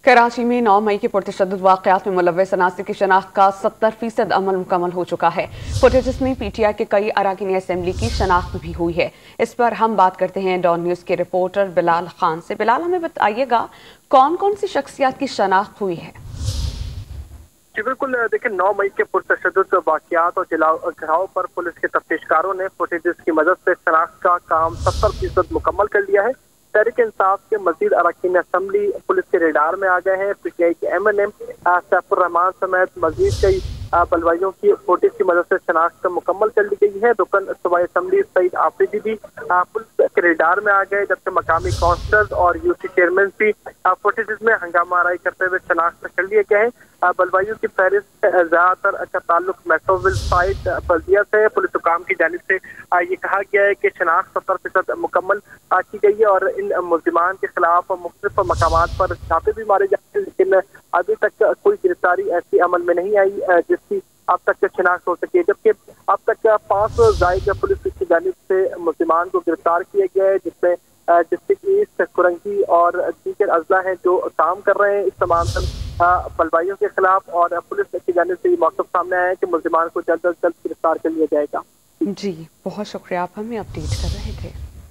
कराची में 9 मई के पुरतशद्दुद वाक़यात में मुलव्वस अनासिर की शनाख्त का 70% अमल मुकम्मल हो चुका है। फुटेज में PTI के कई अरकान असेंबली की शनाख्त भी हुई है। इस पर हम बात करते हैं डॉन न्यूज़ के रिपोर्टर बिलाल खान से। बिलाल, हमें बताइएगा कौन कौन सी शख्सियात की शनाख्त हुई है? जी बिल्कुल, देखिए 9 मई के पुरतशद्दुद वाक़यात और घिराव पर पुलिस के तफ्तीशकारों ने फुटेज की मदद से शनाख्त का काम 70% मुकम्मल कर लिया है। तहरीक इंसाफ के मजीद अरकान असम्बली पुलिस के रेडार में आ गए हैं। PTI के MNM सैफुर रहमान समेत मजीद कई बलवाइयों की फुटेज की मदद से शनाख्त मुकम्मल कर ली गई है। रुकन सूबाई असम्बली सईद आफरीदी भी पुलिस के रेडार में आ गए, जबकि मकामी काउंसलर्स और UC चेयरमैन भी फुटेज में हंगामा आराई करते हुए शनाख्त कर लिए गए हैं। बलवाइयों की फहरिस्त ज्यादातर का ताल्लुक मेट्रोविल साइट बल्दिया से। पुलिस हुकाम की जानिब से ये कहा गया है कि शनाख्त 70% मुकम्मल की गई है और इन मुल्जिमान के खिलाफ मुख्तलिफ मकामात पर छापे भी मारे जाते हैं, लेकिन अभी तक कोई गिरफ्तारी ऐसी अमल में नहीं आई जिसकी अब तक शनाख्त हो सके। जबकि अब तक 500 जायद पुलिस की जानिब से मुल्जिमान को गिरफ्तार किया गया है, जिसमें डिस्ट्रिक्ट ईस्ट, कुरंगी और दीगर अजला हैं जो काम कर रहे हैं इस तमाम बलवाइयों के खिलाफ। और पुलिस की जानिब से ये मौक़िफ़ सामने आया है कि मुल्जिमान को जल्द अज जल्द गिरफ्तार कर लिया जाएगा। जी, बहुत शुक्रिया, आप हमें अपडेट कर रहे थे।